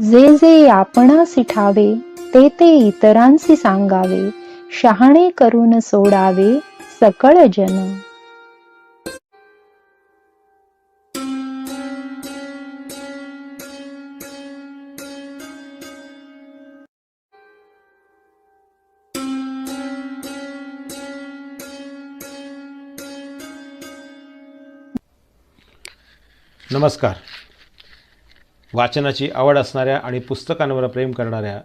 जे जे आपणासी ठावे ते ते इतरांसी सांगावे. शहाणे करून सोडावे सकळ जन. नमस्कार. वाचनाची आवड असणाऱ्या आणि पुस्तकांवर प्रेम करणाऱ्या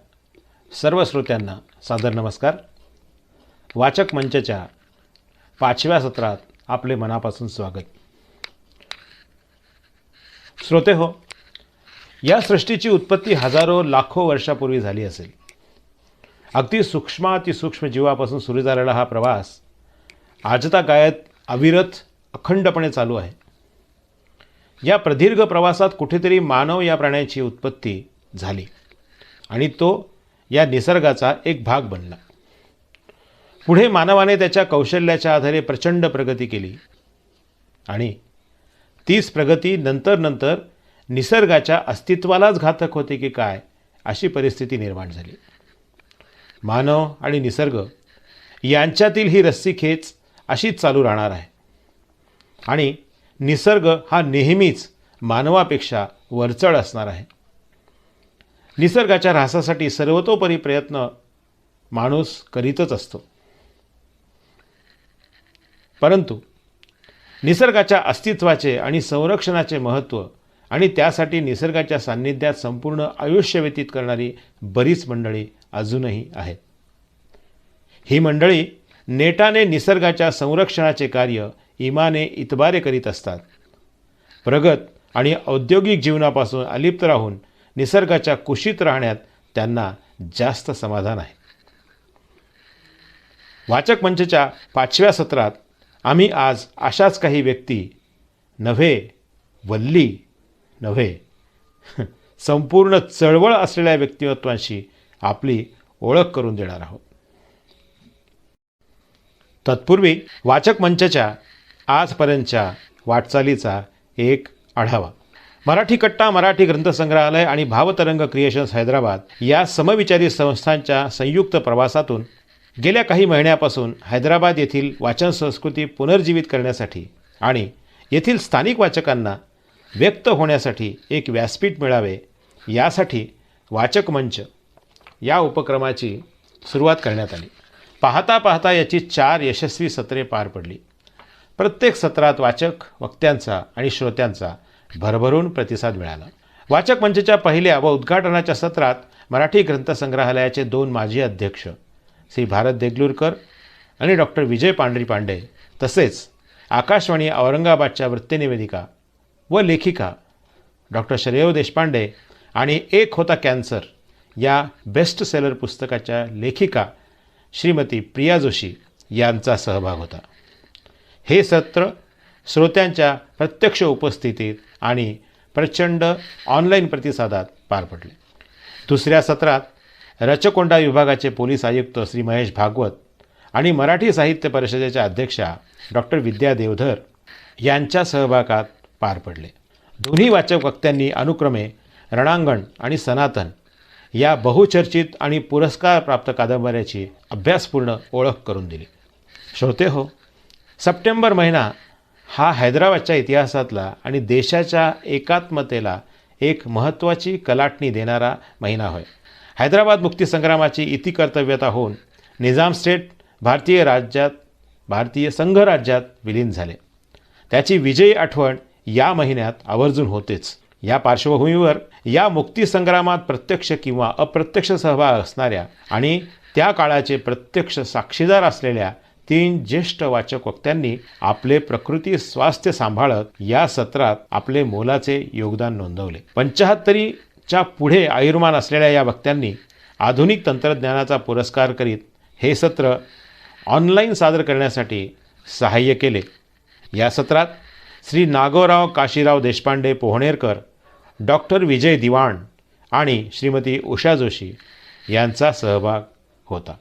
सर्व श्रोत्यांना सादर नमस्कार. वाचक मंचच्या 5व्या सत्रात आपले मनापासून स्वागत. श्रोते हो, या सृष्टीची उत्पत्ती हजारो लाखो वर्षापूर्वी झाली असेल. अगदी सूक्ष्मातिसूक्ष्म जीवापासून सुरू झालेला हा प्रवास आजतागायत अविरत अखंडपणे चालू आहे. या प्रदीर्घ प्रवासात कुठेतरी मानव या प्राण्याची उत्पत्ती झाली आणि तो या निसर्गाचा एक भाग बनला. पुढे मानवाने त्याच्या कौशल्याच्या आधारे प्रचंड प्रगती केली आणि तीच प्रगती नंतर निसर्गाच्या अस्तित्वालाच घातक होते की काय अशी परिस्थिती निर्माण झाली. मानव आणि निसर्ग यांच्यातील ही रस्सीखेच अशीच चालू राहणार आहे आणि निसर्ग हा नेहमीच मानवापेक्षा वरचढ असणार आहे. निसर्गाच्या ऱ्हासासाठी सर्वतोपरी प्रयत्न माणूस करीतच असतो, परंतु निसर्गाच्या अस्तित्वाचे आणि संरक्षणाचे महत्त्व आणि त्यासाठी निसर्गाच्या सान्निध्यात संपूर्ण आयुष्य व्यतीत करणारी बरीच मंडळी अजूनही आहेत. ही मंडळी नेटाने निसर्गाच्या संरक्षणाचे कार्य इमाने इतबारे करीत असतात. प्रगत आणि औद्योगिक जीवनापासून अलिप्त राहून निसर्गाच्या कुशीत राहण्यात त्यांना जास्त समाधान आहे. वाचक मंचच्या 5व्या सत्रात आम्ही आज अशाच काही व्यक्ती वल्ली संपूर्ण चळवळ असलेल्या व्यक्तिमत्वांशी आपली ओळख करून देणार आहोत. तत्पूर्वी वाचक मंचच्या आजपर्यंतच्या वाटचालीचा एक आढावा. मराठी कट्टा, मराठी ग्रंथसंग्रहालय आणि भावतरंग क्रिएशन्स हैदराबाद या समविचारी संस्थांच्या संयुक्त प्रवासातून गेल्या काही महिन्यापासून हैदराबाद येथील वाचन संस्कृती पुनर्जीवित करण्यासाठी आणि येथील स्थानिक वाचकांना व्यक्त होण्यासाठी एक व्यासपीठ मिळावे यासाठी वाचक मंच या उपक्रमाची सुरुवात करण्यात आली. पाहता याची 4 यशस्वी सत्रे पार पडली. प्रत्येक सत्रात वाचक, वक्त्यांचा आणि श्रोत्यांचा भरभरून प्रतिसाद मिळाला. वाचक मंचच्या पहिल्या व उद्घाटनाच्या सत्रात मराठी ग्रंथसंग्रहालयाचे 2 माजी अध्यक्ष श्री भारत देगलूरकर आणि डॉक्टर विजय पांढरी तसेच आकाशवाणी औरंगाबादच्या वृत्तनिवेदिका व लेखिका डॉक्टर श्रेयो देशपांडे आणि एक होता कॅन्सर या बेस्ट सेलर पुस्तकाच्या लेखिका श्रीमती प्रिया जोशी यांचा सहभाग होता. हे सत्र श्रोत्यांच्या प्रत्यक्ष उपस्थितीत आणि प्रचंड ऑनलाईन प्रतिसादात पार पडले. दुसऱ्या सत्रात रचकोंडा विभागाचे पोलीस आयुक्त श्री महेश भागवत आणि मराठी साहित्य परिषदेच्या अध्यक्षा डॉक्टर विद्या देवधर यांच्या सहभागात पार पडले. दोन्ही वाचक वक्त्यांनी अनुक्रमे रणांगण आणि सनातन या बहुचर्चित आणि पुरस्कार प्राप्त कादंबऱ्याची अभ्यासपूर्ण ओळख करून दिली. श्रोते हो, सप्टेंबर महिना हा हैदराबादच्या इतिहासातला आणि देशाच्या एकात्मतेला एक महत्त्वाची कलाटणी देणारा महिना होय. हैदराबाद मुक्तीसंग्रामाची इतिकर्तव्यता होऊन निजाम स्टेट भारतीय संघराज्यात विलीन झाले. त्याची विजयी आठवण या महिन्यात आवर्जून होतेच. या पार्श्वभूमीवर या मुक्तीसंग्रामात प्रत्यक्ष किंवा अप्रत्यक्ष सहभाग असणाऱ्या आणि त्या काळाचे प्रत्यक्ष साक्षीदार असलेल्या 3 ज्येष्ठ वाचक वक्त्यांनी आपले प्रकृती स्वास्थ्य सांभाळत या सत्रात आपले मोलाचे योगदान नोंदवले. 75च्या पुढे आयुर्मान असलेल्या या वक्त्यांनी आधुनिक तंत्रज्ञानाचा पुरस्कार करीत हे सत्र ऑनलाईन सादर करण्यासाठी सहाय्य केले. या सत्रात श्री नागोराव काशीराव देशपांडे पोहणेरकर, डॉक्टर विजय दिवाण आणि श्रीमती उषा जोशी यांचा सहभाग होता.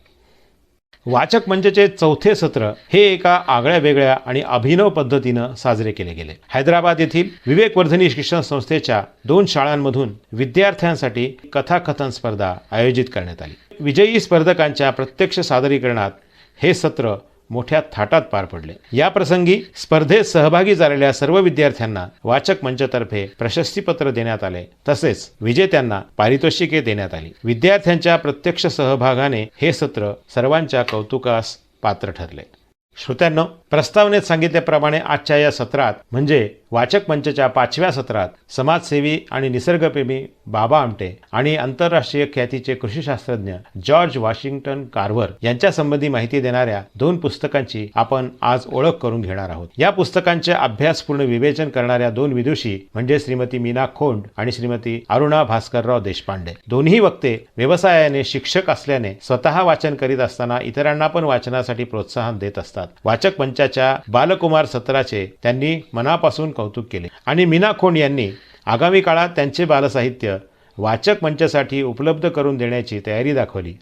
वाचक मंचचे चौथे सत्र हे एका आगळ्या वेगळ्या आणि अभिनव पद्धतीनं साजरे केले गेले. हैदराबाद येथील विवेकवर्धिनी शिक्षण संस्थेच्या 2 शाळांमधून विद्यार्थ्यांसाठी कथाकथन स्पर्धा आयोजित करण्यात आली. विजयी स्पर्धकांच्या प्रत्यक्ष सादरीकरणात हे सत्र मोठ्या थाटात पार पडले. या प्रसंगी स्पर्धेत सहभागी झालेल्या सर्व विद्यार्थ्यांना वाचक मंचतर्फे प्रशस्तीपत्र देण्यात आले. तसेच विजेत्यांना पारितोषिके देण्यात आली. विद्यार्थ्यांच्या प्रत्यक्ष सहभागाने हे सत्र सर्वांच्या कौतुकास पात्र ठरले. श्रोत्यांनो, प्रस्तावनेत सांगितल्याप्रमाणे आजच्या या सत्रात म्हणजे वाचक मंचच्या 5व्या सत्रात समाजसेवी आणि निसर्गप्रेमी बाबा आमटे आणि आंतरराष्ट्रीय ख्यातीचे कृषीशास्त्रज्ञ जॉर्ज वॉशिंग्टन कार्व्हर यांच्या संबंधी माहिती देणाऱ्या 2 पुस्तकांची आपण आज ओळख करून घेणार आहोत. या पुस्तकांचे अभ्यासपूर्ण विवेचन करणाऱ्या 2 विदुषी म्हणजे श्रीमती मीना खोंड आणि श्रीमती अरुणा भास्करराव देशपांडे. दोन्ही वक्ते व्यवसायाने शिक्षक असल्याने स्वतः वाचन करीत असताना इतरांना पण वाचनासाठी प्रोत्साहन देत असतात. वाचक मंचाच्या बालकुमार सत्राचे त्यांनी मनापासून कौतुक केले आणि मीना खोंड यांनी आगामी काळात त्यांचे बालसाहित्य वाचक मंचासाठी उपलब्ध करून देण्याची तयारी दाखवली.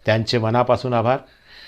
त्यांचे मनापासून आभार.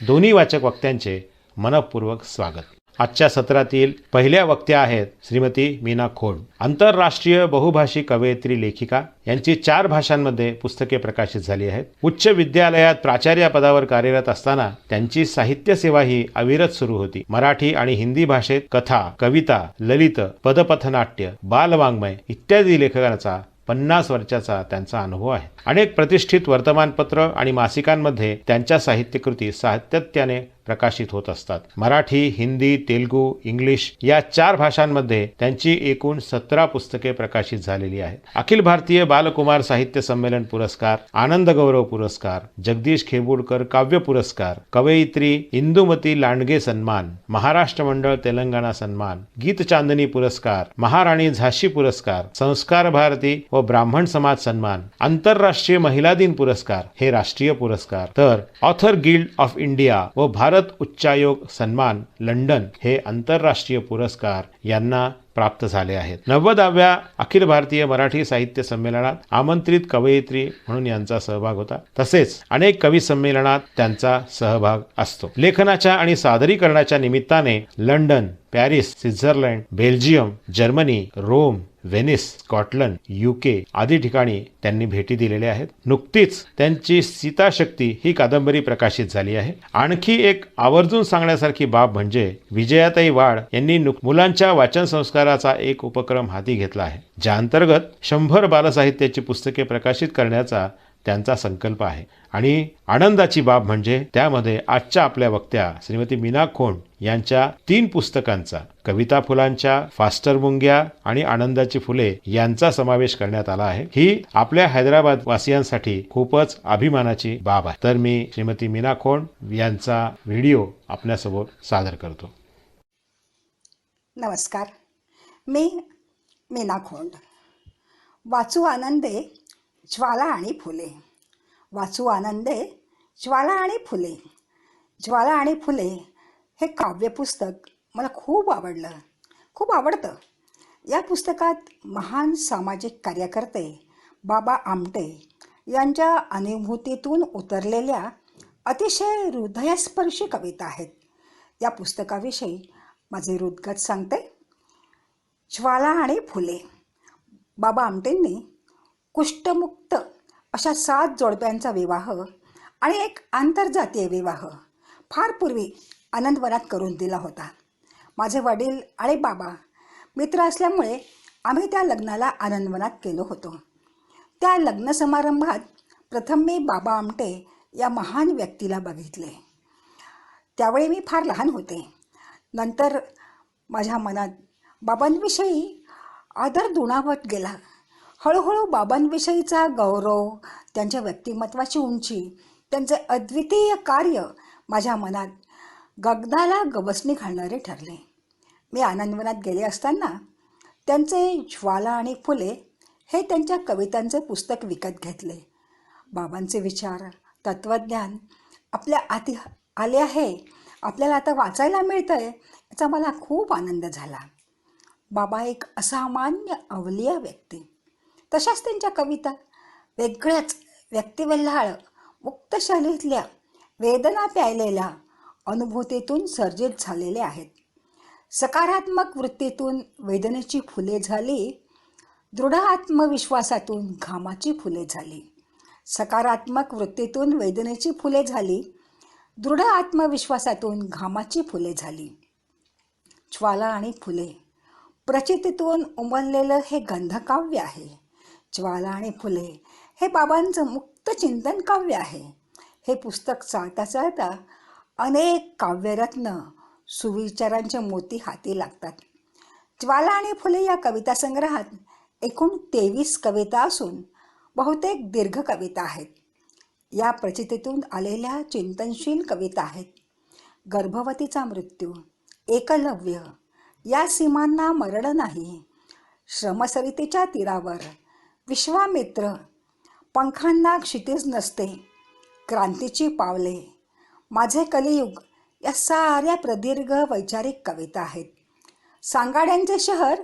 दोन्ही वाचक वक्त्यांचे मनःपूर्वक स्वागत. आजच्या सत्रातील पहिल्या वक्त्या आहेत श्रीमती मीना खोंड. आंतरराष्ट्रीय बहुभाषी कवयित्री लेखिका. यांची 4 भाषांमध्ये पुस्तके प्रकाशित झाली आहेत. उच्च विद्यालयात प्राचार्य पदावर कार्यरत असताना त्यांची साहित्य सेवा ही अविरत सुरू होती. मराठी आणि हिंदी भाषेत कथा, कविता, ललित, पदपथनाट्य, बालवाङ्मय इत्यादी लेखकांचा 50 वर्षाचा त्यांचा अनुभव आहे. अनेक प्रतिष्ठित वर्तमानपत्र आणि मासिकांमध्ये त्यांच्या साहित्यकृती सातत्याने प्रकाशित होत असतात. मराठी, हिंदी, तेलुगू, इंग्लिश या 4 भाषांमध्ये त्यांची एकूण 17 पुस्तके प्रकाशित झालेली आहेत. अखिल भारतीय बालकुमार साहित्य संमेलन पुरस्कार, आनंद गौरव पुरस्कार, जगदीश खेबुडकर काव्य पुरस्कार, कवयित्री इंदुमती लांडगे सन्मान, महाराष्ट्र मंडळ तेलंगणा सन्मान, गीत चांदनी पुरस्कार, महाराणी झाशी पुरस्कार, संस्कार भारती व ब्राह्मण समाज सन्मान, आंतरराष्ट्रीय महिला दिन पुरस्कार हे राष्ट्रीय पुरस्कार, तर ऑथर गिल्ड ऑफ इंडिया व भारत उच्चायोग सन्मान लंडन हे आंतरराष्ट्रीय पुरस्कार यांना प्राप्त झाले आहेत. 90व्या अखिल भारतीय मराठी साहित्य संमेलनात आमंत्रित कवयित्री म्हणून यांचा सहभाग होता. तसेच अनेक कवी संमेलनात त्यांचा सहभाग असतो. लेखनाच्या आणि सादरीकरणाच्या निमित्ताने London, Paris, Switzerland, Belgium, Germany, Rome, Venice, Scotland, UK आदी ठिकाणी त्यांनी भेटी दिलेल्या आहेत. नुकतीच त्यांची सीताशक्ती ही कादंबरी प्रकाशित झाली आहे. आणखी एक आवर्जून सांगण्यासारखी बाब म्हणजे विजयाताई वाड यांनी मुलांच्या वाचन संस्काराचा एक उपक्रम हाती घेतला आहे, ज्या अंतर्गत 100 बालसाहित्याची पुस्तके प्रकाशित करण्याचा त्यांचा संकल्प आहे. आणि आनंदाची बाब म्हणजे त्यामध्ये आजच्या आपल्या वक्त्या श्रीमती मीना खोंड यांच्या 3 पुस्तकांचा, कविता फुलांच्या, फास्टर मुंग्या आणि आनंदाची फुले यांचा समावेश करण्यात आला आहे. ही आपल्या हैदराबाद वासियांसाठी खूपच अभिमानाची बाब आहे. तर मी श्रीमती मीना खोंड यांचा व्हिडिओ आपल्यासमोर सादर करतो. नमस्कार, मी मीना खोंड. वाचू आनंदे ज्वाला आणि फुले. वाचू आनंदे ज्वाला आणि फुले. ज्वाला आणि फुले हे काव्यपुस्तक मला खूप आवडतं. या पुस्तकात महान सामाजिक कार्यकर्ते बाबा आमटे यांच्या अनुभूतीतून उतरलेल्या अतिशय हृदयस्पर्शी कविता आहेत. या पुस्तकाविषयी माझे हृदगत सांगते. ज्वाला आणि फुले. बाबा आमटेंनी कुष्ठमुक्त अशा 7 जोडप्यांचा विवाह आणि एक आंतरजातीय विवाह फार पूर्वी आनंदवनात करून दिला होता. माझे वडील आणि बाबा मित्र असल्यामुळे आम्ही त्या लग्नाला आनंदवनात गेलो होतो. त्या लग्न समारंभात प्रथम मी बाबा आमटे या महान व्यक्तीला बघितले. त्यावेळी मी फार लहान होते. नंतर माझ्या मनात बाबांविषयी आदर दुणावत गेला. हळूहळू बाबांविषयीचा गौरव, त्यांच्या व्यक्तिमत्वाची उंची, त्यांचे अद्वितीय कार्य माझ्या मनात गगनाला गवसणी घालणारे ठरले. मी आनंदवनात गेले असताना त्यांचे ज्वाला आणि फुले हे त्यांच्या कवितांचे पुस्तक विकत घेतले. बाबांचे विचार, तत्त्वज्ञान आपल्या आती आले आहे, आपल्याला आता वाचायला मिळतंय, याचा मला खूप आनंद झाला. बाबा एक असामान्य अवलिया व्यक्ती. तशाच त्यांच्या कविता वेगळ्याच व्यक्तिवल्हाळ मुक्त शैलीतल्या वेदना प्यायलेल्या अनुभूतीतून सर्जित झालेले आहेत. सकारात्मक वृत्तीतून वेदनेची फुले झाली, दृढ आत्मविश्वासातून घामाची फुले झाली. सकारात्मक वृत्तीतून वेदनेची फुले झाली, दृढ आत्मविश्वासातून घामाची फुले झाली. ज्वाला आणि फुले प्रचितीतून उमललेलं हे गंधकाव्य आहे. ज्वाला आणि फुले हे बाबांचं मुक्त चिंतन काव्य आहे. हे पुस्तक चाळता चाळता अनेक काव्यरत्न सुविचारांचे मोती हाती लागतात. ज्वाला आणि फुले या कविता संग्रहात एकूण 23 कविता असून बहुतेक दीर्घ कविता आहेत. या प्रचितीतून आलेल्या चिंतनशील कविता आहेत. गर्भवतीचा मृत्यू, एकलव्य, या सीमांना मरण नाही, श्रमसरितेच्या तीरावर, विश्वामित्र, पंखांना क्षितिज नसते, क्रांतीची पावले, माझे कलियुग, या साऱ्या प्रदीर्घ वैचारिक कविता आहेत. सांगाड्यांचे शहर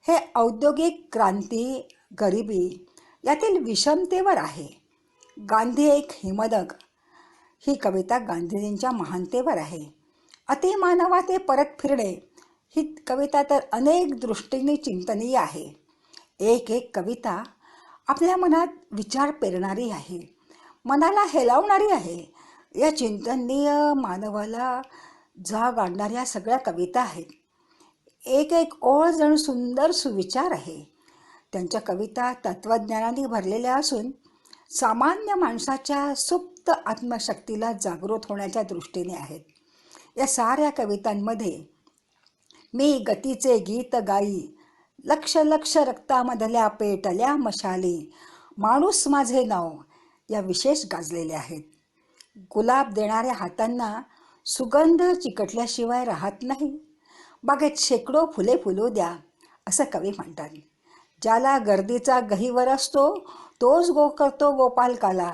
हे औद्योगिक क्रांती, गरिबी यातील विषमतेवर आहे. गांधी एक हिमदग, ही कविता गांधीजींच्या महानतेवर आहे. अतिमानवा ते परत फिरणे, ही कविता तर अनेक दृष्टीने चिंतनीय आहे. एक एक कविता आपल्या मनात विचार पेरणारी आहे, मनाला हेलावणारी आहे. या चिंतनीय मानवाला जाग आणणाऱ्या सगळ्या कविता आहेत. एक एक ओळ जण सुंदर सुविचार आहे. त्यांच्या कविता तत्त्वज्ञानाने भरलेल्या असून सामान्य माणसाच्या सुप्त आत्मशक्तीला जागृत होण्याच्या दृष्टीने आहेत. या साऱ्या कवितांमध्ये मी गतीचे गीत गाई, लक्ष लक्ष रक्तामधल्या पेटल्या मशाली, माणूस माझे नाव, या विशेष गाजलेल्या आहेत. गुलाब देणाऱ्या हातांना सुगंध चिकटल्याशिवाय राहत नाही. बागेत शेकडो फुले फुलू द्या, असं कवी म्हणतात. ज्याला गर्दीचा गहिवर असतो तोच करतो गोपालकाला,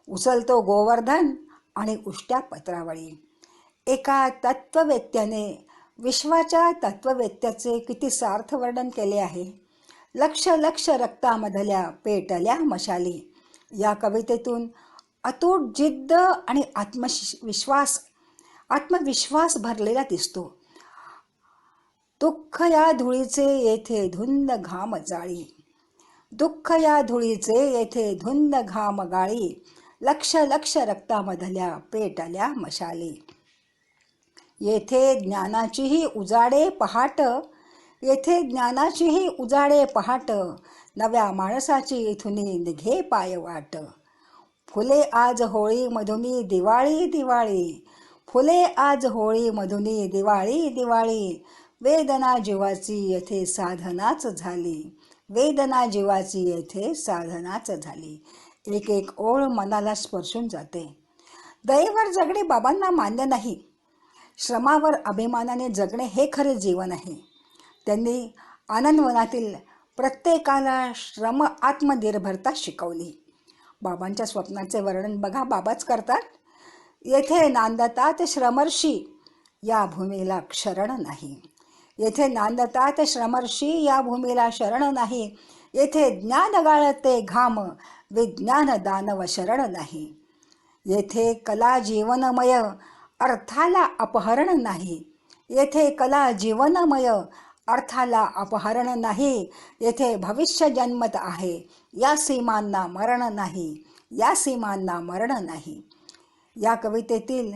उचलतो गोवर्धन आणि उष्ट्या पत्रावळी. एका तत्ववेत्याने विश्वाच्या तत्ववेत्याचे किती सार्थ वर्णन केले आहे. लक्ष लक्ष रक्तामधल्या पेटल्या मशाली, या कवितेतून अतूट जिद्द आणि आत्मविश्वास भरलेला दिसतो. दुःख या धुळीचे येथे धुंद घाम जाळी, दुःख या धुळीचे येथे धुंद घाम गाळी, लक्ष लक्ष रक्तामधल्या पेटल्या मशाली. येथे ज्ञानाचीही उजाडे पहाट, येथे ज्ञानाचीही उजाडे पहाट, नव्या माणसाची इथुनी निघे पाय वाट. फुले आज होळी मधुनी दिवाळी दिवाळी, फुले आज होळी मधुनी दिवाळी दिवाळी, वेदना जीवाची येथे साधनाच झाली, वेदना जीवाची येथे साधनाच झाली. एक एक ओळ मनाला स्पर्शून जाते. दयेवर जगणे बाबांना मान्य नाही. श्रमावर अभिमानाने जगणे हे खरे जीवन आहे. त्यांनी आनंदवनातील प्रत्येकाला श्रम आत्मनिर्भरता शिकवली. बाबांच्या स्वप्नाचे वर्णन बघा, बाबाच करतात. येथे नांदतात श्रमर्षी, या भूमीला शरण नाही. येथे नांदतात श्रमर्षी, या भूमीला शरण नाही. येथे ज्ञान गाळते घाम, विज्ञान दानव शरण नाही. येथे कला जीवनमय, अर्थाला अपहरण नाही. येथे कला जीवनमय, अर्थाला अपहरण नाही. येथे भविष्य जन्मत आहे, या सीमांना मरण नाही, या सीमांना मरण नाही. या कवितेतील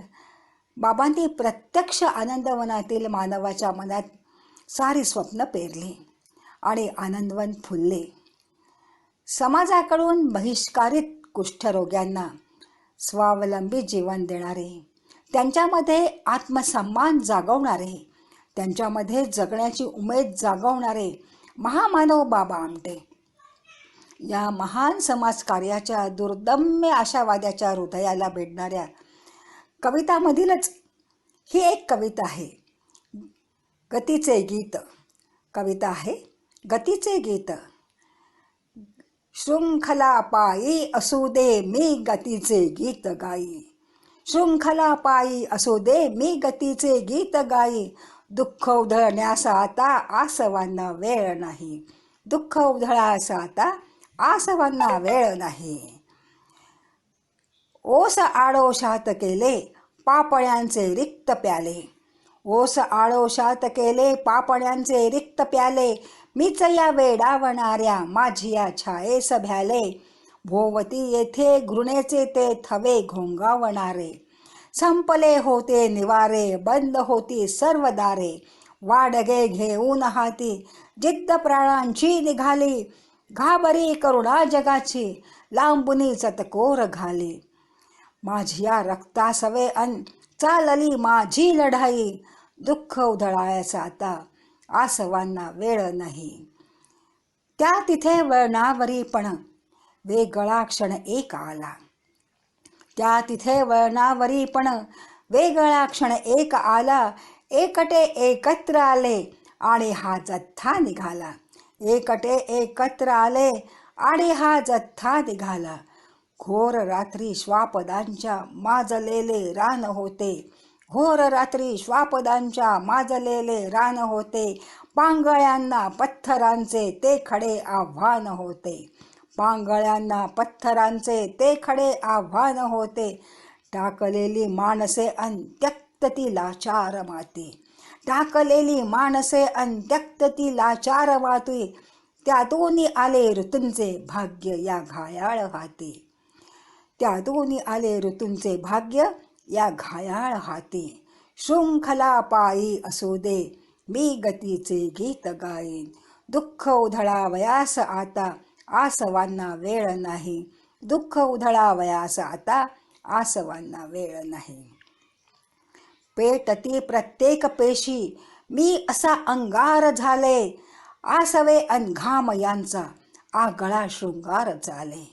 बाबांनी प्रत्यक्ष आनंदवनातील मानवाच्या मनात सारी स्वप्न पेरली आणि आनंदवन फुलले. समाजाकडून बहिष्कारित कुष्ठरोग्यांना स्वावलंबी जीवन देणारे, त्यांच्यामध्ये आत्मसन्मान जागवणारे, त्यांच्यामध्ये जगण्याची उमेद जागवणारे महामानव बाबा आमटे. या महान समाजकार्याच्या दुर्दम्य आशावाद्याच्या हृदयाला भेटणाऱ्या कवितामधीलच ही एक कविता आहे, गतीचे गीत. कविता आहे गतीचे गीत. शृंखला पायी असू दे मी गतीचे गीत गाई, शृंखला पायी असू दे मी गतीचे गीत गाई, दुःख उधळण्यास आता आसवांना वेळ नाही, दुःख उधळास आता आसवांना वेळ नाही. ओस आडोशात केले पापण्यांचे रिक्त प्याले. ओस आडोशात केले पापण्यांचे रिक्त प्याले. मीच या वेडावणाऱ्या माझी या छायेस भ्याले. भोवती येथे घृणेचे ते थवे घोंगावणारे. संपले होते निवारे बंद होती सर्व दारे. वाडगे घेऊन हाती जिद्द प्राणांची निघाली. घाबरी करुणा जगाची लांबुनी चतकोर घाली. माझी या रक्तासवे अन चालली माझी लढाई. दुःख उधळायचा आता आसवांना वेळ नाही. त्या तिथे वळणावरी पण वेगळा क्षण एक आला. त्या तिथे वळणावरी पण वेगळा क्षण एक आला. एकटे एकत्र आले आणि हा जथ्था निघाला. एकटे एकत्र आले आणि हा जथ्था निघाला. घोर रात्री श्वापदांच्या माजलेले रान होते. घोर रात्री श्वापदांच्या माजलेले रान होते. पांगळ्यांना पत्थरांचे ते खडे आव्हान होते. पांगळ्यांना पत्थरांचे ते खडे आव्हान होते. टाकलेली माणसे अन त्यक्त ती लाचार माती. टाकलेली माणसे अन त्यक्त ती लाचार माती. त्यातून आले ऋतूंचे भाग्य या घायाळ हाती. त्यातून आले ऋतूंचे भाग्य या घायाळ हाती. शृंखला पायी असू दे मी गतीचे गीत गाईन. दुःख उधळावयास आता आसवांना वेळ नाही. दुःख उधळावयास आता आसवांना वेळ नाही. पेटती प्रत्येक पेशी मी असा अंगार झाले. आसवे अन घाम यांचा आगळा शृंगार झाले.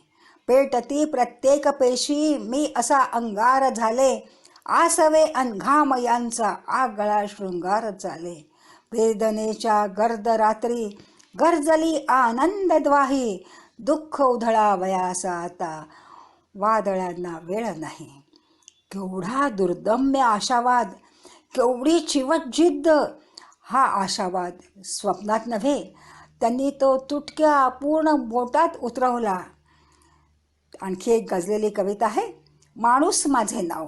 पेटती प्रत्येक पेशी मी असा अंगार झाले. आसवे अन घाम यांचा आगळा शृंगार झाले. वेदनेच्या गर्द रात्री गर्जली आनंद द्वाही. दुःख उधळावयास आता वादळांना वेळ नाही. केवढा दुर्दम्य आशावाद, केवढी चिवट जिद्द. हा आशावाद स्वप्नात नव्हे, त्यांनी तो तुटक्या पूर्ण बोटात उतरवला. आणखी एक गाजलेली कविता आहे. माणूस माझे नाव.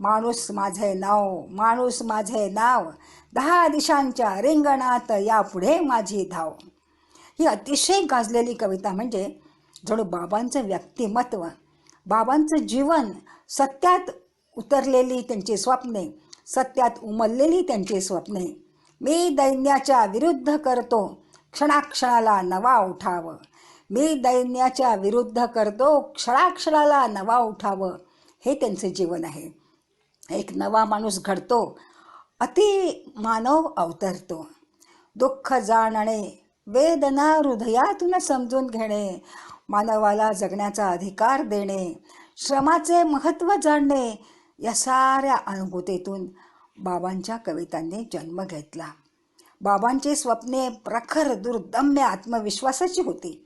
माणूस माझे नाव, माणूस माझे नाव. 10 दिशांच्या रिंगणात यापुढे माझी धाव. ही अतिशय गाजलेली कविता म्हणजे जणू बाबांचं व्यक्तिमत्व, बाबांचं जीवन, सत्यात उतरलेली त्यांची स्वप्ने, सत्यात उमललेली त्यांची स्वप्ने. मी दैन्याच्या विरुद्ध करतो क्षणाक्षणाला नवा उठाव. मी दैन्याच्या विरुद्ध करतो क्षणाक्षणाला नवा उठाव. हे त्यांचे जीवन आहे. एक नवा माणूस घडतो, अति मानव अवतरतो. दुःख जाणणे, वेदना हृदयातून समजून घेणे, मानवाला जगण्याचा अधिकार देणे, श्रमाचे महत्त्व जाणणे, या साऱ्या अनुभूतीतून बाबांच्या कवितांनी जन्म घेतला. बाबांची स्वप्ने प्रखर दुर्दम्य आत्मविश्वासाची होती.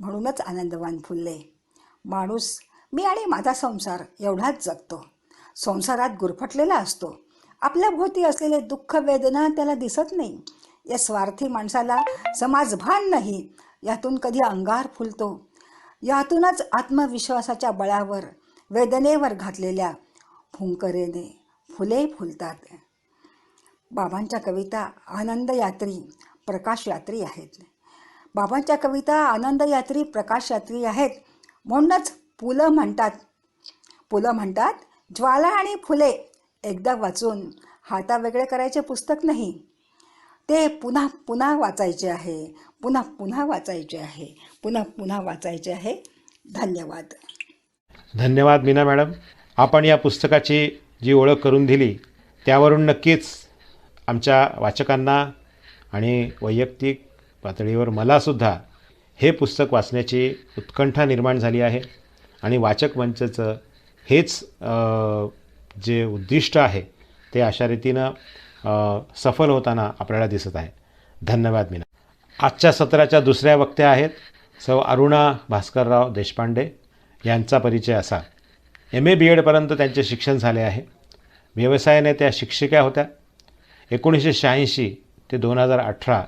म्हणूनच आनंदवान फुलले. माणूस मी आणि माझा संसार एवढाच जगतो. संसारात गुरफटलेला असतो. आपल्या भोवती असलेले दुःख वेदना त्याला दिसत नाही. या स्वार्थी माणसाला समाजभान नाही. यातून कधी अंगार फुलतो. यातूनच आत्मविश्वासाच्या बळावर वेदनेवर घातलेल्या फुंकरेने फुले फुलतात. बाबांच्या कविता आनंदयात्री, प्रकाशयात्री आहेत. बाबांच्या कविता आनंदयात्री, प्रकाशयात्री आहेत. म्हणूनच पुलं म्हणतात ज्वाला आणि फुले एकदा वाचून हातावेगळे करायचे पुस्तक नाही. ते पुन्हा पुन्हा वाचायचे आहे, पुन्हा पुन्हा वाचायचे आहे, पुन्हा पुन्हा वाचायचे आहे. धन्यवाद. धन्यवाद मीना मॅडम. आपण या पुस्तकाची जी ओळख करून दिली त्यावरून नक्कीच आमच्या वाचकांना आणि वैयक्तिक पातळीवर मलासुद्धा हे पुस्तक वाचण्याची उत्कंठा निर्माण झाली आहे. आणि वाचक मंचचं हेच जे उद्दिष्ट आहे ते अशा रीतीनं सफल होताना आपल्याला दिसत आहे. धन्यवाद मीना. आजच्या सत्राच्या दुसऱ्या वक्त्या आहेत सौ अरुणा भास्करराव देशपांडे. यांचा परिचय असा. MA BEdपर्यंत त्यांचे शिक्षण झाले आहे. व्यवसायाने त्या शिक्षिका होत्या. 1986 ते 2018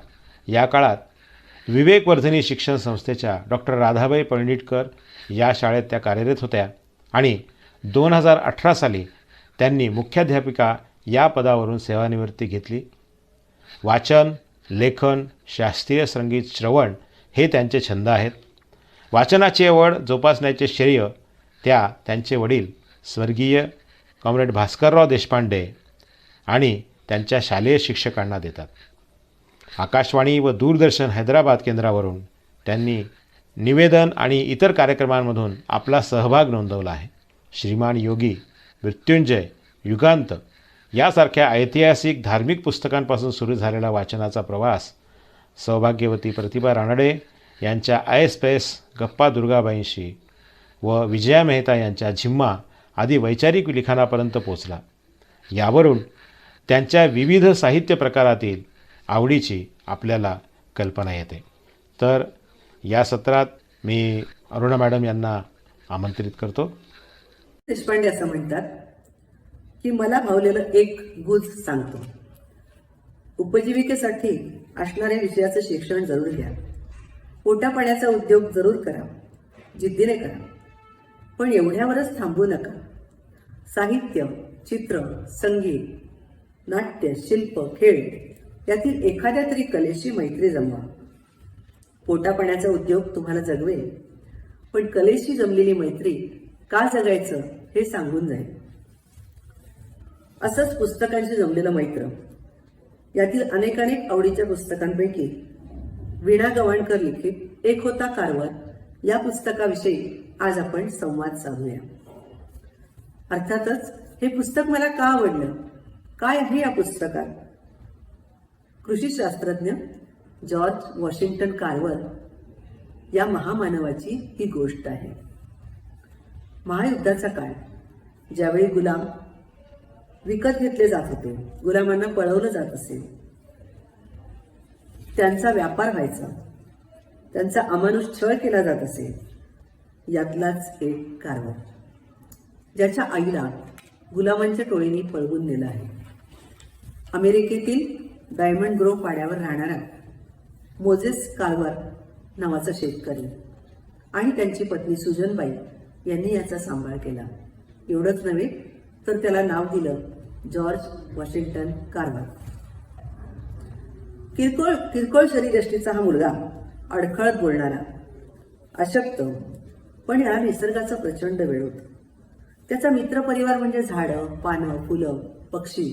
या काळात विवेकवर्धिनी शिक्षण संस्थेच्या डॉक्टर राधाबाई पळणिटकर या शाळेत त्या कार्यरत होत्या. आणि 2018 साली त्यांनी मुख्याध्यापिका या पदावरून सेवानिवृत्ती घेतली. वाचन, लेखन, शास्त्रीय संगीत, श्रवण हे त्यांचे छंद आहेत. वाचनाची आवड जोपासण्याचे श्रेय त्यांचे वडील स्वर्गीय कॉम्रेड भास्करराव देशपांडे आणि त्यांच्या शालेय शिक्षकांना देतात. आकाशवाणी व दूरदर्शन हैदराबाद केंद्रावरून त्यांनी निवेदन आणि इतर कार्यक्रमांमधून आपला सहभाग नोंदवला आहे. श्रीमान योगी, मृत्युंजय, युगांत यासारख्या ऐतिहासिक धार्मिक पुस्तकांपासून सुरू झालेला वाचनाचा प्रवास सौभाग्यवती प्रतिभा रानडे यांच्या आयस्पेस गप्पा दुर्गाबाईंशी व विजया मेहता यांच्या झिम्मा आदी वैचारिक लिखाणापर्यंत पोचला. यावरून त्यांच्या विविध साहित्य प्रकारातील आवडीची आपल्याला कल्पना येते. तर या सत्रात मी अरुणा मॅडम यांना आमंत्रित करतो. देशपांडे असं म्हणतात की मला भावलेलं एक गुज सांगतो. उपजीविकेसाठी असणाऱ्या विषयाचं शिक्षण जरूर घ्या. पोटापाण्याचा उद्योग जरूर करा, जिद्दीने करा, पण एवढ्यावरच थांबू नका. साहित्य, चित्र, संगीत, नाट्य, शिल्प, खेळ यातील एखाद्या तरी कलेशी मैत्री जमवा. पोटापाण्याचा उद्योग तुम्हाला जगवेल, पण कलेशी जमलेली मैत्री का जगायचं हे सांगून जाईल. असंच पुस्तकांशी जमलेलं मैत्र. यातील अनेकानेक आवडीच्या पुस्तकांपैकी वीणा गवाणकर लिखित एक होता कारवर या पुस्तकाविषयी आज आपण संवाद साधूया. अर्थातच हे पुस्तक मला का आवडलं, काय आहे या पुस्तकात? कृषीशास्त्रज्ञ जॉर्ज वॉशिंग्टन कार्वर या महामानवाची ही गोष्ट आहे. महायुद्धाचा काळ, ज्यावेळी गुलाम विकत घेतले जात होते, गुलामांना पळवलं जात असे, त्यांचा व्यापार व्हायचा, त्यांचा अमानुष छळ केला जात असे, यातलाच एक कारवर ज्याच्या आईला गुलामांच्या टोळीने पळवून नेलं आहे. अमेरिकेतील डायमंड ग्रोव्ह पाड्यावर राहणारा मोझेस कार्वर नावाचा शेतकरी आणि त्यांची पत्नी सुजनबाई यांनी याचा सांभाळ केला. एवढंच नव्हे तर त्याला नाव दिलं जॉर्ज वॉशिंग्टन कार्वर. किरकोळ शरीरयष्टीचा हा मुलगा, अडखळत बोलणारा, अशक्त, पण या निसर्गाचा प्रचंड वेळ होता. त्याचा मित्रपरिवार म्हणजे झाडं, पानं, फुलं, पक्षी.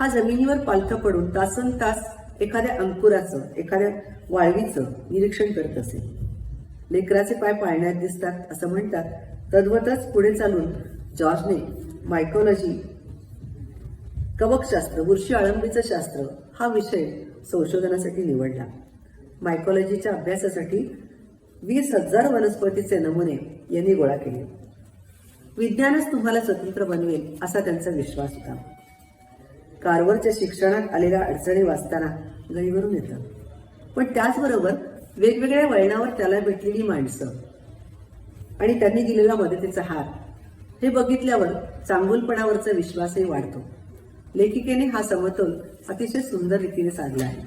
हा जमिनीवर पालथं पडून तासन तास एखाद्या अंकुराचं, एखाद्या वाळवीचं निरीक्षण करत असे. लेकराचे पाय पाळण्यात दिसतात असं म्हणतात. तद्वतच पुढे चालून जॉर्जने मायकोलॉजी, कवकशास्त्र, बुरशी अळंबीचं शास्त्र हा विषय संशोधनासाठी निवडला. मायकोलॉजीच्या अभ्यासासाठी 20,000 वनस्पतीचे नमुने यांनी गोळा केले. विज्ञानच तुम्हाला स्वतंत्र बनवेल असा त्यांचा विश्वास होता. कार्वरच्या शिक्षणात आलेल्या अडचणी वाचताना गहिवरून येतं. पण त्याचबरोबर वेगवेगळ्या वळणावर त्याला भेटलेली माणसं आणि त्यांनी दिलेला मदतीचा हात हे बघितल्यावर चांगुलपणावरचा विश्वासही वाढतो. लेखिकेने हा समतोल अतिशय सुंदर रीतीने साधला आहे.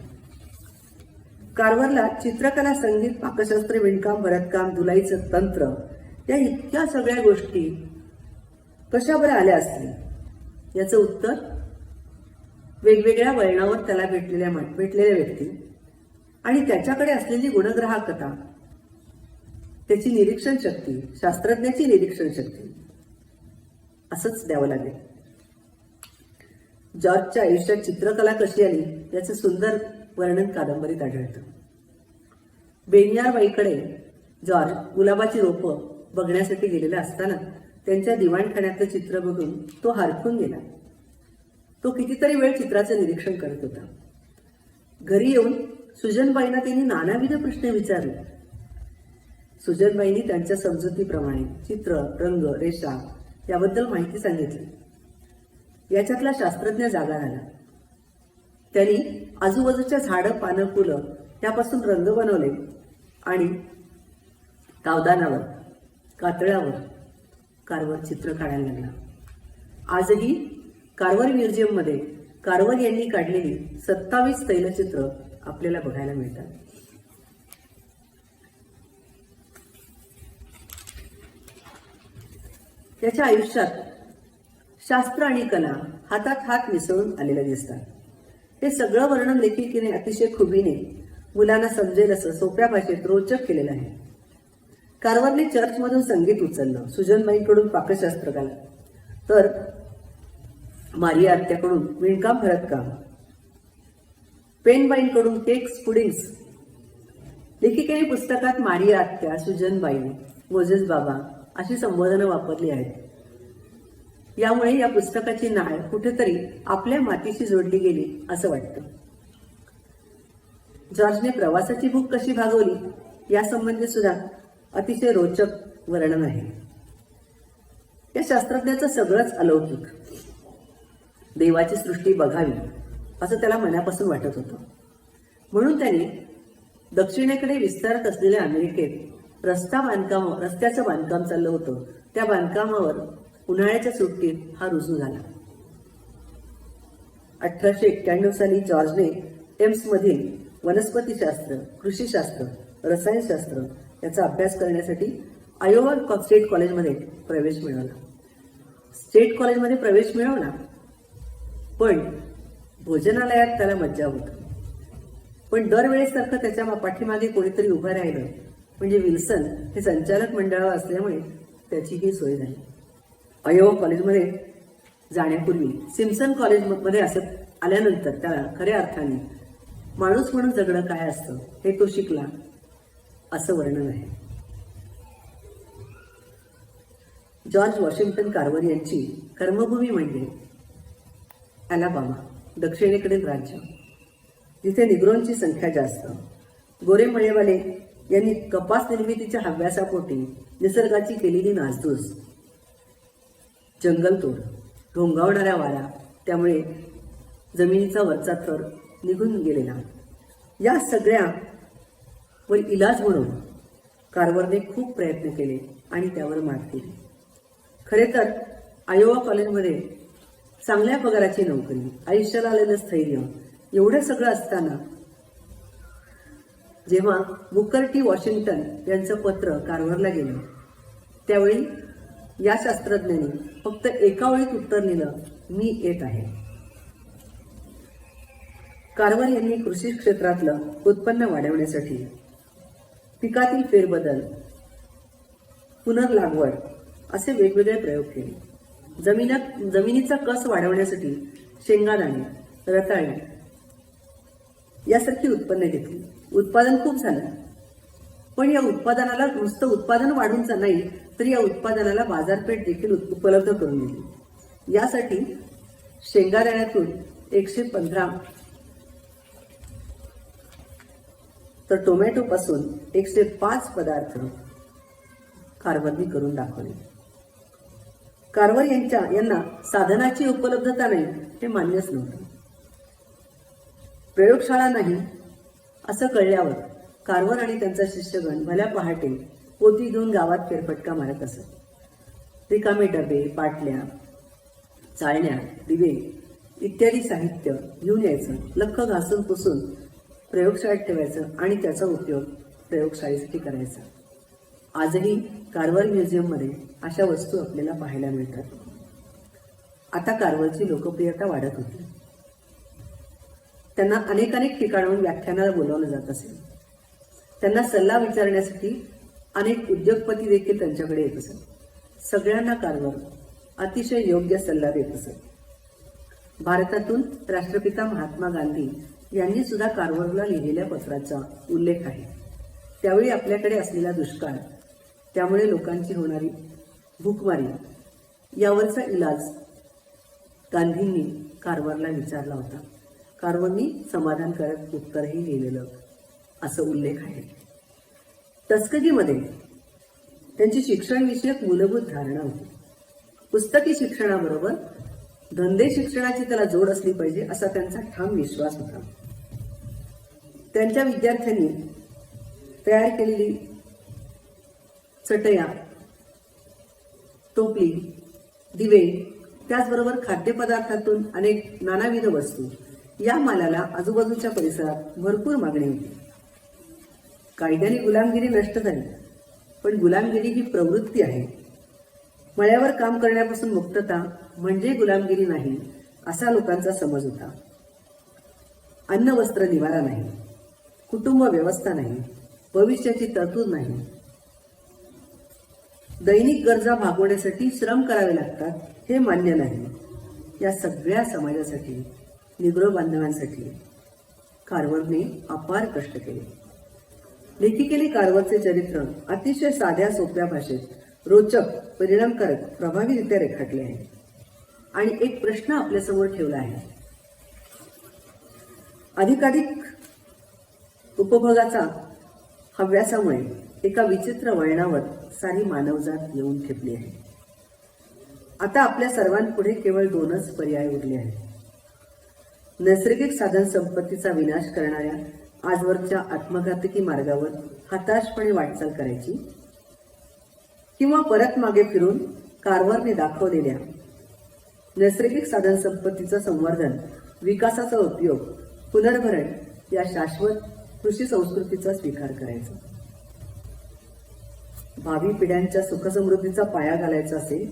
कार्वरला चित्रकला, संगीत, पाकशास्त्र, विणकाम, भरतकाम, धुलाईचं तंत्र या इतक्या सगळ्या गोष्टी कशा बरं आल्या असतील याचं उत्तर वेगवेगळ्या वळणावर त्याला भेटलेल्या व्यक्ती आणि त्याच्याकडे असलेली गुणग्राहकता, त्याची निरीक्षण शक्ती, शास्त्रज्ञाची निरीक्षण शक्ती असंच द्यावं लागेल. जॉर्जच्या आयुष्यात चित्रकला कशी आली याचं सुंदर वर्णन कादंबरीत आढळतं. बेनियारबाईकडे जॉर्ज गुलाबाची रोपं बघण्यासाठी गेलेला असताना त्यांच्या दिवाणखान्यातलं चित्र बघून तो हरखून गेला. तो कितीतरी वेळ चित्राचं निरीक्षण करत होता. घरी येऊन सुजनबाईंना त्यांनी नानाविध प्रश्न विचारले. सुजनबाईंनी त्यांच्या समजुतीप्रमाणे चित्र, रंग, रेषा याबद्दल माहिती सांगितली. याच्यातला शास्त्रज्ञ जागा झाला. त्यांनी आजूबाजूच्या झाडं, पानं, फुलं यापासून रंग बनवले आणि तावदानावर, कातळावर कार्वर चित्र काढायला लागला. आजही कार्वर म्युझियममध्ये कार्वर यांनी काढलेली 27 तैलचित्र आपल्याला बघायला मिळतात. त्याच्या आयुष्यात शास्त्र आणि कला हातात हात मिसळून आलेल्या दिसतात. हे सगळं वर्णन लेखिकेने अतिशय खुबीने मुलांना समजेल असं सोप्या भाषेत रोचक केलेलं आहे. कारवरने चर्चमधून संगीत उचललं, सुजनबाईंकडून पाकशास्त्र कला, तर मारिया आत्याकडून विणकाम भरतकाम, पेनबाईंकडून केक्स पुडिंग्स. लेखिकेने पुस्तकात मारिया आत्या, सुजनबाई, मोजेस बाबा अशी संबोधनं वापरली आहेत. यामुळे या पुस्तकाची नाळ कुठेतरी आपल्या मातीशी जोडली गेली असं वाटतं. जॉर्जने प्रवासाची भूक कशी भागवली यासंबंधी सुद्धा अतिशय रोचक वर्णन आहे. या शास्त्रज्ञाचं सगळंच अलौकिक, देवाची सृष्टी बघावी असं त्याला मनापासून वाटत होतं. म्हणून त्याने दक्षिणेकडे विस्तारत असलेल्या अमेरिकेत रस्त्याचं बांधकाम चाललं होतं. त्या बांधकामावर उन्हाळ्याच्या सुट्टीत हा रुजू झाला. 1891 साली जॉर्जने एम्समधील वनस्पतीशास्त्र, कृषीशास्त्र, रसायनशास्त्र याचा अभ्यास करण्यासाठी आयोवा स्टेट कॉलेजमध्ये प्रवेश मिळवला. स्टेट कॉलेजमध्ये प्रवेश मिळवला, पण भोजनालयात त्याला मज्जा होत. पण दरवेळेसारखं त्याच्या पाठीमागे कोणीतरी उभं राहिलं, म्हणजे विल्सन हे संचालक मंडळावर असल्यामुळे त्याची ही सोय झाली. आयोवा कॉलेजमध्ये जाण्यापूर्वी सिम्सन कॉलेजमध्ये आल्यानंतर त्याला खऱ्या अर्थाने माणूस म्हणून जगणं काय असतं हे तो शिकला असं वर्णन आहे. जॉर्ज वॉशिंग्टन कार्वर यांची कर्मभूमी म्हणजे अलाबामा, दक्षिणेकडील राज्य, जिथे निग्रोंची संख्या जास्त. गोरे मळेवाले यांनी कपास निर्मितीच्या हव्यासापोटी निसर्गाची केलेली नासधूस, जंगलतोड, घोंगावणाऱ्या वारा, त्यामुळे जमिनीचा वरचा थर निघून गेलेला, या सगळ्यावर इलाज म्हणून कार्वरने खूप प्रयत्न केले आणि त्यावर मात केली. खरे तर आयोवा कॉलेजमध्ये चांगल्या पगाराची नोकरी, आयुष्याला आलेलं स्थैर्य एवढं सगळं असताना जेव्हा बुकर टी वॉशिंग्टन यांचं पत्र कार्वरला गेलं, त्यावेळी या शास्त्रज्ञांनी फक्त एका ओळीत उत्तर लिहिलं, मी येत आहे. कार्वर यांनी कृषी क्षेत्रातलं उत्पन्न वाढवण्यासाठी पिकातील फेरबदल, पुनर्लागवड असे वेगवेगळे प्रयोग केले. जमिनीचा कस वाढवण्यासाठी शेंगादाणे, रताळे यासारखी उत्पन्न घेतली. उत्पादन खूप झालं, पण या उत्पादनाला नुसतं उत्पादन वाढूनच नाही, तर या उत्पादनाला बाजारपेठ देखील उपलब्ध करून दिली. यासाठी शेंगादाण्यातून 115 तर टोमॅटोपासून 105 पदार्थ कार्वरनी करून दाखवले. कार्वर यांना साधनाची उपलब्धता नाही हे मान्यच नव्हतं. प्रयोगशाळा नाही असं कळल्यावर कार्वर आणि त्यांचा शिष्यगण भल्या पहाटे पोती घेऊन गावात फेरफटका मारत असत. रिकामे डबे, पाटल्या, चाळण्या, दिवे इत्यादी साहित्य घेऊन यायचं, लख घासून पुसून प्रयोगशाळेत ठेवायचं आणि त्याचा उपयोग प्रयोगशाळेसाठी करायचा. आजही कार्वर म्युझियममध्ये अशा वस्तू आपल्याला पाहायला मिळतात. आता कार्वरची लोकप्रियता वाढत होती. त्यांना अनेक ठिकाणाहून व्याख्यानाला बोलावलं जात असेल. त्यांना सल्ला विचारण्यासाठी अनेक उद्योगपती देखील त्यांच्याकडे येत असत. सगळ्यांना कार्वर अतिशय योग्य सल्ला देत असत. भारतातून राष्ट्रपिता महात्मा गांधी यांनी सुद्धा कार्वरला लिहिलेल्या पत्राचा उल्लेख आहे. त्यावेळी आपल्याकडे असलेला दुष्काळ, त्यामुळे लोकांची होणारी भूकमारी यावरचा इलाज गांधींनी कार्वरला विचारला होता. कार्वरनी समाधानकारक उत्तरही लिहिलेलं असं उल्लेख आहे. टस्कगीमध्ये त्यांची शिक्षणविषयक मूलभूत धारणा होती. पुस्तकी शिक्षणाबरोबर धंदे शिक्षणाची त्याला जोड असली पाहिजे असा त्यांचा ठाम विश्वास होता. त्यांच्या विद्यार्थ्यांनी तयार केलेली चटया, टोपली, दिवे, त्याचबरोबर खाद्यपदार्थातून अनेक नानाविध वस्तू, या मालाला आजूबाजूच्या परिसरात भरपूर मागणी होती. कायद्याने गुलामगिरी नष्ट झाली, पण गुलामगिरी ही प्रवृत्ती आहे मळ्यावर काम करण्यापासून मुक्तता म्हणजे गुलामगिरी नाही, असा लोकांचा समज होता. अन्न वस्त्र निवारा नाही, कुटुंब व्यवस्था नाही, भविष्याची तरतूद नाही, दैनिक गरजा भागवण्यासाठी श्रम करावे लागतात हे मान्य नाही. या सगळ्या समाजासाठी, निग्रो बांधवांसाठी कारवरने अपार कष्ट केले. लेखिकेने कारवरचे चरित्र अतिशय साध्या सोप्या भाषेत रोचक, परिणामकारक, प्रभावीरित्या रेखाटले आहे. आणि एक प्रश्न आपल्यासमोर ठेवला आहे. अधिकाधिक उपभोगाचा हव्यासामुळे एका विचित्र वळणावर सारी मानवजात येऊन ठेपली आहे. आता आपल्या सर्वांपुढे केवळ 2च पर्याय उरले आहेत. नैसर्गिक साधन संपत्तीचा विनाश करणाऱ्या आजवरच्या आत्मघातकी मार्गावर हताशपणे वाटचाल करायची, किंवा परत मागे फिरून कारवरने दाखवलेल्या नैसर्गिक साधन संपत्तीचं संवर्धन, विकासाचा उपयोग, पुनर्भरण या शाश्वत कृषी संस्कृतीचा स्वीकार करायचा. भावी पिढ्यांच्या सुखसमृद्धीचा पाया घालायचा असेल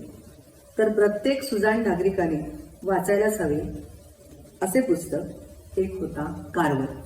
तर प्रत्येक सुजाण नागरिकाने वाचायलाच हवे असे पुस्तक एक होता कारवर.